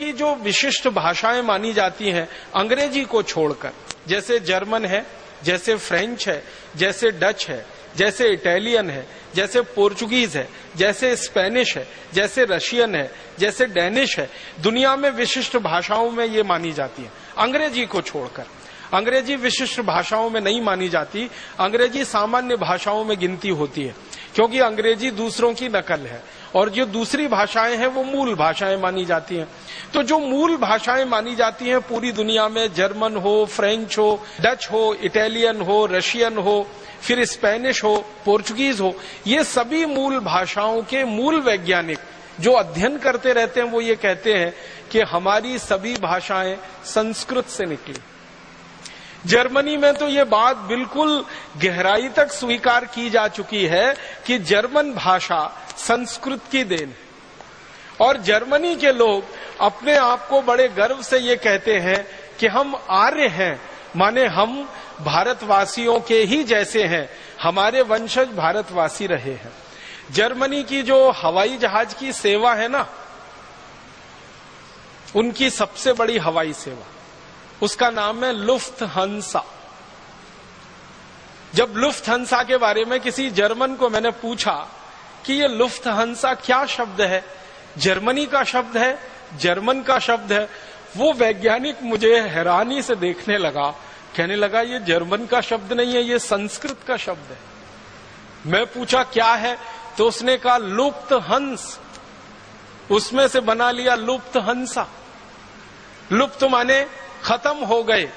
की जो विशिष्ट भाषाएं मानी जाती हैं अंग्रेजी को छोड़कर, जैसे जर्मन है, जैसे फ्रेंच है, जैसे डच है, जैसे इटालियन है, जैसे पोर्चुगीज है, जैसे स्पेनिश है, जैसे रशियन है, जैसे डेनिश है, दुनिया में विशिष्ट भाषाओं में ये मानी जाती है अंग्रेजी को छोड़कर। अंग्रेजी विशिष्ट भाषाओं में नहीं मानी जाती, अंग्रेजी सामान्य भाषाओं में गिनती होती है, क्योंकि अंग्रेजी दूसरों की नकल है और जो दूसरी भाषाएं हैं वो मूल भाषाएं मानी जाती हैं। तो जो मूल भाषाएं मानी जाती हैं पूरी दुनिया में, जर्मन हो, फ्रेंच हो, डच हो, इटालियन हो, रशियन हो, फिर स्पेनिश हो, पोर्चुगीज हो, ये सभी मूल भाषाओं के मूल वैज्ञानिक जो अध्ययन करते रहते हैं वो ये कहते हैं कि हमारी सभी भाषाएं संस्कृत से निकली। जर्मनी में तो ये बात बिल्कुल गहराई तक स्वीकार की जा चुकी है कि जर्मन भाषा संस्कृत की देन है और जर्मनी के लोग अपने आप को बड़े गर्व से ये कहते हैं कि हम आर्य हैं, माने हम भारतवासियों के ही जैसे हैं, हमारे वंशज भारतवासी रहे हैं। जर्मनी की जो हवाई जहाज की सेवा है ना, उनकी सबसे बड़ी हवाई सेवा, उसका नाम है लुफ्थहान्सा। जब लुफ्थहान्सा के बारे में किसी जर्मन को मैंने पूछा कि ये लुफ्थहान्सा क्या शब्द है, जर्मनी का शब्द है, जर्मन का शब्द है, वो वैज्ञानिक मुझे हैरानी से देखने लगा, कहने लगा ये जर्मन का शब्द नहीं है, ये संस्कृत का शब्द है। मैं पूछा क्या है, तो उसने कहा लुप्तहंस, उसमें से बना लिया लुप्तहंसा। लुप्त माने खत्म हो गए,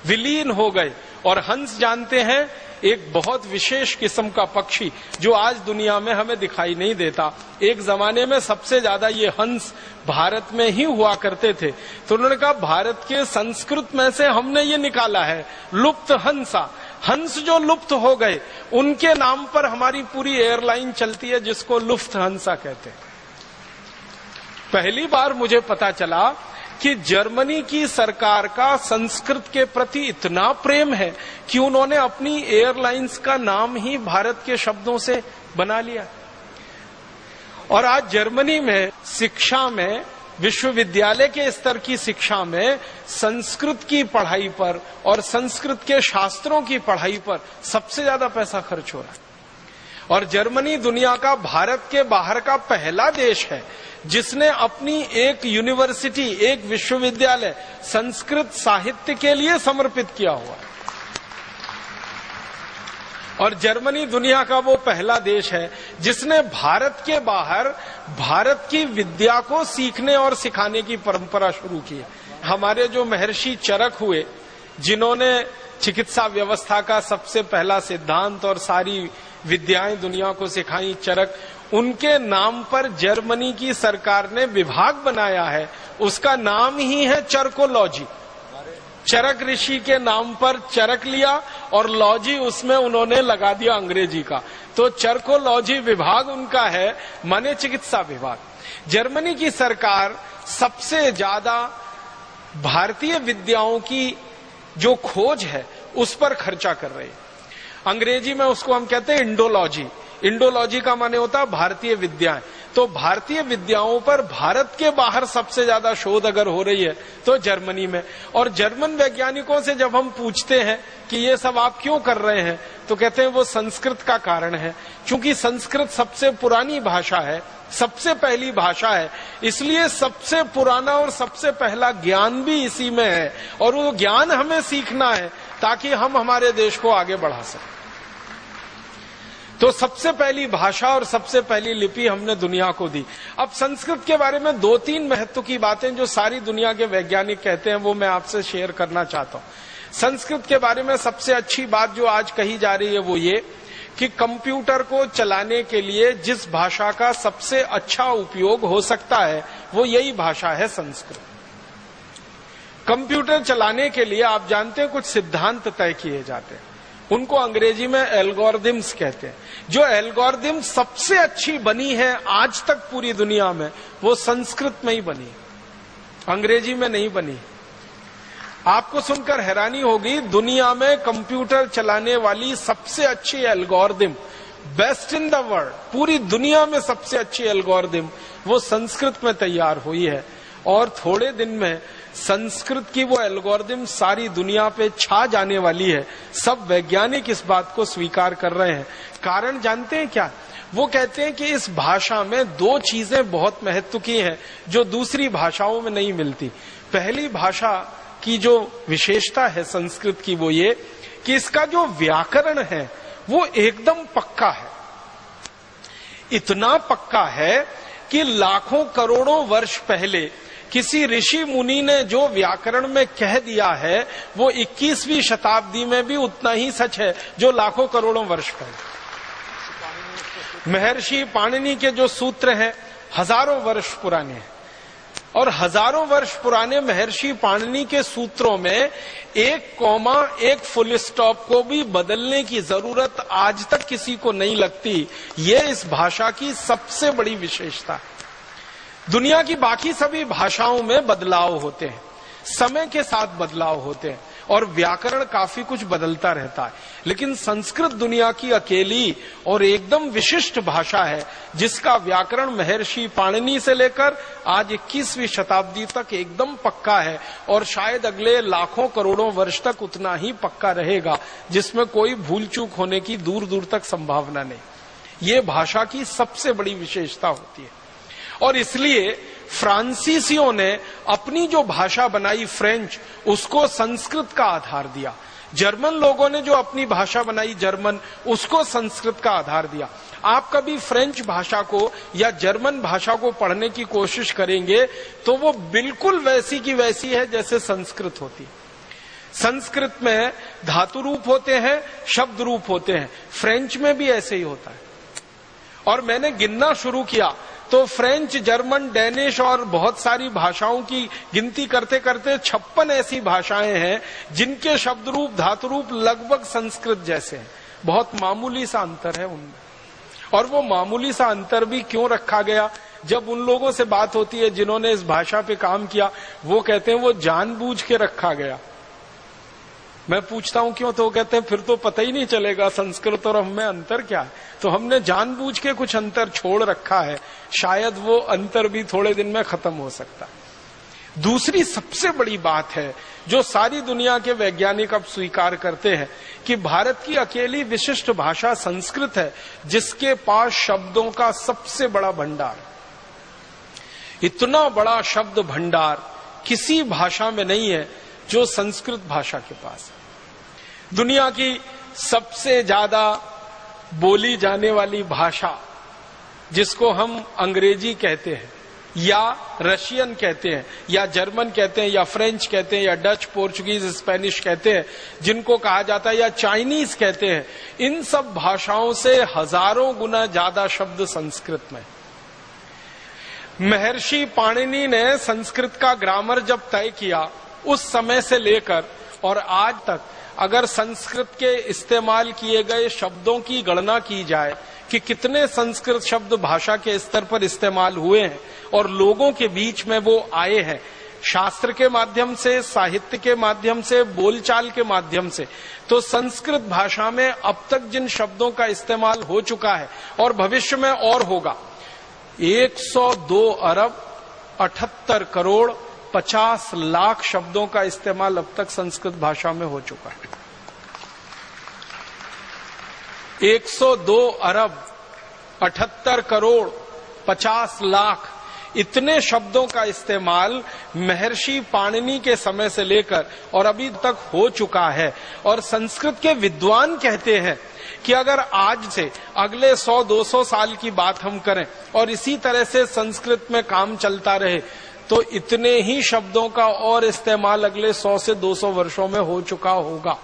विलीन हो गए, और हंस जानते हैं एक बहुत विशेष किस्म का पक्षी जो आज दुनिया में हमें दिखाई नहीं देता। एक जमाने में सबसे ज्यादा ये हंस भारत में ही हुआ करते थे, तो उन्होंने कहा भारत के संस्कृत में से हमने ये निकाला है लुप्त हंसा। हंस जो लुप्त हो गए उनके नाम पर हमारी पूरी एयरलाइन चलती है जिसको लुफ्थहान्सा कहते हैं। पहली बार मुझे पता चला कि जर्मनी की सरकार का संस्कृत के प्रति इतना प्रेम है कि उन्होंने अपनी एयरलाइंस का नाम ही भारत के शब्दों से बना लिया। और आज जर्मनी में शिक्षा में, विश्वविद्यालय के स्तर की शिक्षा में संस्कृत की पढ़ाई पर और संस्कृत के शास्त्रों की पढ़ाई पर सबसे ज्यादा पैसा खर्च हो रहा है। और जर्मनी दुनिया का भारत के बाहर का पहला देश है जिसने अपनी एक यूनिवर्सिटी, एक विश्वविद्यालय संस्कृत साहित्य के लिए समर्पित किया हुआ है। और जर्मनी दुनिया का वो पहला देश है जिसने भारत के बाहर भारत की विद्या को सीखने और सिखाने की परंपरा शुरू की है। हमारे जो महर्षि चरक हुए, जिन्होंने चिकित्सा व्यवस्था का सबसे पहला सिद्धांत और सारी विद्याएं दुनिया को सिखाई, चरक, उनके नाम पर जर्मनी की सरकार ने विभाग बनाया है, उसका नाम ही है चरकोलॉजी। चरक ऋषि के नाम पर चरक लिया और लॉजी उसमें उन्होंने लगा दिया अंग्रेजी का, तो चरकोलॉजी विभाग उनका है, माने चिकित्सा विभाग। जर्मनी की सरकार सबसे ज्यादा भारतीय विद्याओं की जो खोज है उस पर खर्चा कर रही है। अंग्रेजी में उसको हम कहते हैं इंडोलॉजी। इंडोलॉजी का माने होता है भारतीय विद्याएं। तो भारतीय विद्याओं पर भारत के बाहर सबसे ज्यादा शोध अगर हो रही है तो जर्मनी में। और जर्मन वैज्ञानिकों से जब हम पूछते हैं कि ये सब आप क्यों कर रहे हैं, तो कहते हैं वो संस्कृत का कारण है, क्योंकि संस्कृत सबसे पुरानी भाषा है, सबसे पहली भाषा है, इसलिए सबसे पुराना और सबसे पहला ज्ञान भी इसी में है और वो ज्ञान हमें सीखना है ताकि हम हमारे देश को आगे बढ़ा सकें। तो सबसे पहली भाषा और सबसे पहली लिपि हमने दुनिया को दी। अब संस्कृत के बारे में 2-3 महत्व की बातें जो सारी दुनिया के वैज्ञानिक कहते हैं वो मैं आपसे शेयर करना चाहता हूं। संस्कृत के बारे में सबसे अच्छी बात जो आज कही जा रही है वो ये कि कंप्यूटर को चलाने के लिए जिस भाषा का सबसे अच्छा उपयोग हो सकता है वो यही भाषा है संस्कृत। कंप्यूटर चलाने के लिए आप जानते हैं कुछ सिद्धांत तय किए जाते हैं, उनको अंग्रेजी में एल्गोरिथम्स कहते हैं। जो एल्गोरिथम सबसे अच्छी बनी है आज तक पूरी दुनिया में वो संस्कृत में ही बनी, अंग्रेजी में नहीं बनी। आपको सुनकर हैरानी होगी, दुनिया में कंप्यूटर चलाने वाली सबसे अच्छी algorithm, best in the world, पूरी दुनिया में सबसे अच्छी एल्गोरिथम वो संस्कृत में तैयार हुई है। और थोड़े दिन में संस्कृत की वो एल्गोरिदम सारी दुनिया पे छा जाने वाली है। सब वैज्ञानिक इस बात को स्वीकार कर रहे हैं। कारण जानते हैं क्या? वो कहते हैं कि इस भाषा में दो चीजें बहुत महत्व की हैं जो दूसरी भाषाओं में नहीं मिलती। पहली भाषा की जो विशेषता है संस्कृत की वो ये कि इसका जो व्याकरण है वो एकदम पक्का है। इतना पक्का है कि लाखों करोड़ों वर्ष पहले किसी ऋषि मुनि ने जो व्याकरण में कह दिया है वो 21वीं शताब्दी में भी उतना ही सच है जो लाखों करोड़ों वर्ष पहले। महर्षि पाणिनि के जो सूत्र हैं हजारों वर्ष पुराने हैं और हजारों वर्ष पुराने महर्षि पाणिनि के सूत्रों में एक कॉमा एक फुल स्टॉप को भी बदलने की जरूरत आज तक किसी को नहीं लगती। ये इस भाषा की सबसे बड़ी विशेषता है। दुनिया की बाकी सभी भाषाओं में बदलाव होते हैं, समय के साथ बदलाव होते हैं और व्याकरण काफी कुछ बदलता रहता है, लेकिन संस्कृत दुनिया की अकेली और एकदम विशिष्ट भाषा है जिसका व्याकरण महर्षि पाणिनि से लेकर आज 21वीं शताब्दी तक एकदम पक्का है और शायद अगले लाखों करोड़ों वर्ष तक उतना ही पक्का रहेगा, जिसमें कोई भूल चूक होने की दूर दूर तक संभावना नहीं। ये भाषा की सबसे बड़ी विशेषता होती है और इसलिए फ्रांसीसियों ने अपनी जो भाषा बनाई फ्रेंच, उसको संस्कृत का आधार दिया। जर्मन लोगों ने जो अपनी भाषा बनाई जर्मन, उसको संस्कृत का आधार दिया। आप कभी फ्रेंच भाषा को या जर्मन भाषा को पढ़ने की कोशिश करेंगे तो वो बिल्कुल वैसी की वैसी है जैसे संस्कृत होती है। संस्कृत में धातु रूप होते हैं, शब्द रूप होते हैं, फ्रेंच में भी ऐसे ही होता है। और मैंने गिनना शुरू किया तो फ्रेंच, जर्मन, डेनिश और बहुत सारी भाषाओं की गिनती करते करते 56 ऐसी भाषाएं हैं जिनके शब्द रूप, धातु रूप लगभग संस्कृत जैसे हैं। बहुत मामूली सा अंतर है उनमें। और वो मामूली सा अंतर भी क्यों रखा गया? जब उन लोगों से बात होती है जिन्होंने इस भाषा पे काम किया, वो कहते हैं वो जानबूझ के रखा गया। मैं पूछता हूं क्यों, तो वो कहते हैं फिर तो पता ही नहीं चलेगा संस्कृत और हमें अंतर क्या है। तो हमने जानबूझ के कुछ अंतर छोड़ रखा है, शायद वो अंतर भी थोड़े दिन में खत्म हो सकता है। दूसरी सबसे बड़ी बात है जो सारी दुनिया के वैज्ञानिक अब स्वीकार करते हैं कि भारत की अकेली विशिष्ट भाषा संस्कृत है जिसके पास शब्दों का सबसे बड़ा भंडार। इतना बड़ा शब्द भंडार किसी भाषा में नहीं है जो संस्कृत भाषा के पास है। दुनिया की सबसे ज्यादा बोली जाने वाली भाषा जिसको हम अंग्रेजी कहते हैं या रशियन कहते हैं या जर्मन कहते हैं या फ्रेंच कहते हैं या डच, पोर्चुगीज, स्पेनिश कहते हैं, जिनको कहा जाता है या चाइनीज कहते हैं, इन सब भाषाओं से हजारों गुना ज्यादा शब्द संस्कृत में। महर्षि पाणिनि ने संस्कृत का ग्रामर जब तय किया, उस समय से लेकर और आज तक अगर संस्कृत के इस्तेमाल किए गए शब्दों की गणना की जाए कि कितने संस्कृत शब्द भाषा के स्तर पर इस्तेमाल हुए हैं और लोगों के बीच में वो आए हैं, शास्त्र के माध्यम से, साहित्य के माध्यम से, बोलचाल के माध्यम से, तो संस्कृत भाषा में अब तक जिन शब्दों का इस्तेमाल हो चुका है और भविष्य में और होगा, 102 अरब 78 करोड़ 50 लाख शब्दों का इस्तेमाल अब तक संस्कृत भाषा में हो चुका है। 102 अरब 78 करोड़ 50 लाख इतने शब्दों का इस्तेमाल महर्षि पाणिनि के समय से लेकर और अभी तक हो चुका है। और संस्कृत के विद्वान कहते हैं कि अगर आज से अगले 100-200 साल की बात हम करें और इसी तरह से संस्कृत में काम चलता रहे तो इतने ही शब्दों का और इस्तेमाल अगले 100 से 200 वर्षों में हो चुका होगा।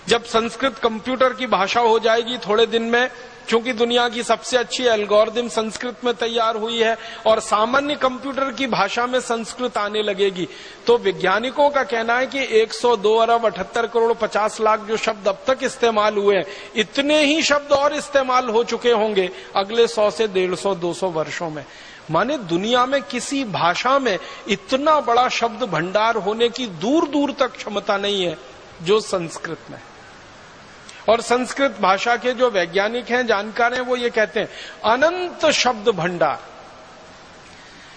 जब संस्कृत कंप्यूटर की भाषा हो जाएगी थोड़े दिन में, क्योंकि दुनिया की सबसे अच्छी एल्गोरिदम संस्कृत में तैयार हुई है और सामान्य कंप्यूटर की भाषा में संस्कृत आने लगेगी, तो वैज्ञानिकों का कहना है कि 102 अरब 78 करोड़ 50 लाख जो शब्द अब तक इस्तेमाल हुए हैं, इतने ही शब्द और इस्तेमाल हो चुके होंगे अगले 100 से 150-200 वर्षों में। माने दुनिया में किसी भाषा में इतना बड़ा शब्द भंडार होने की दूर दूर तक क्षमता नहीं है जो संस्कृत में। और संस्कृत भाषा के जो वैज्ञानिक हैं, जानकार हैं, वो ये कहते हैं अनंत शब्द भंडार।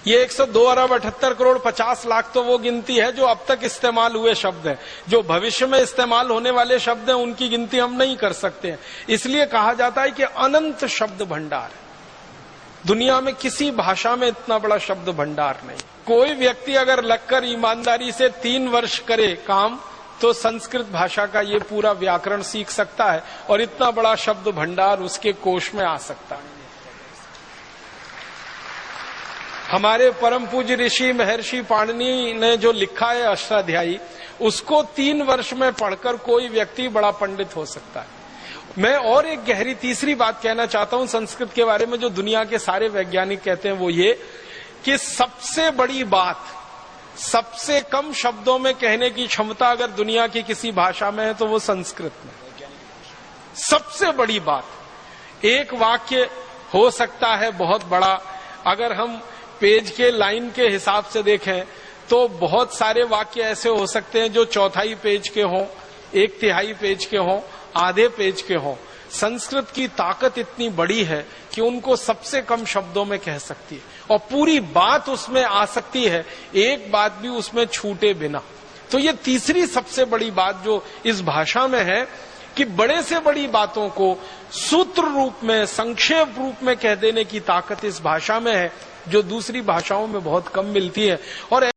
ये 102 अरब 78 करोड़ 50 लाख तो वो गिनती है जो अब तक इस्तेमाल हुए शब्द हैं। जो भविष्य में इस्तेमाल होने वाले शब्द हैं उनकी गिनती हम नहीं कर सकते हैं। इसलिए कहा जाता है कि अनंत शब्द भंडार है। दुनिया में किसी भाषा में इतना बड़ा शब्द भंडार नहीं। कोई व्यक्ति अगर लगकर ईमानदारी से 3 वर्ष करे काम तो संस्कृत भाषा का ये पूरा व्याकरण सीख सकता है और इतना बड़ा शब्द भंडार उसके कोश में आ सकता है। हमारे परम पूज्य ऋषि महर्षि पाणिनि ने जो लिखा है अष्टाध्यायी, उसको 3 वर्ष में पढ़कर कोई व्यक्ति बड़ा पंडित हो सकता है। मैं और एक गहरी तीसरी बात कहना चाहता हूं संस्कृत के बारे में, जो दुनिया के सारे वैज्ञानिक कहते हैं, वो ये कि सबसे बड़ी बात, सबसे कम शब्दों में कहने की क्षमता अगर दुनिया की किसी भाषा में है तो वो संस्कृत में। सबसे बड़ी बात, एक वाक्य हो सकता है बहुत बड़ा। अगर हम पेज के लाइन के हिसाब से देखें तो बहुत सारे वाक्य ऐसे हो सकते हैं जो 1/4 पेज के हों, 1/3 पेज के हों, आधे पेज के हों। संस्कृत की ताकत इतनी बड़ी है कि उनको सबसे कम शब्दों में कह सकती है और पूरी बात उसमें आ सकती है, एक बात भी उसमें छूटे बिना। तो ये तीसरी सबसे बड़ी बात जो इस भाषा में है कि बड़े से बड़ी बातों को सूत्र रूप में, संक्षेप रूप में कह देने की ताकत इस भाषा में है, जो दूसरी भाषाओं में बहुत कम मिलती है। और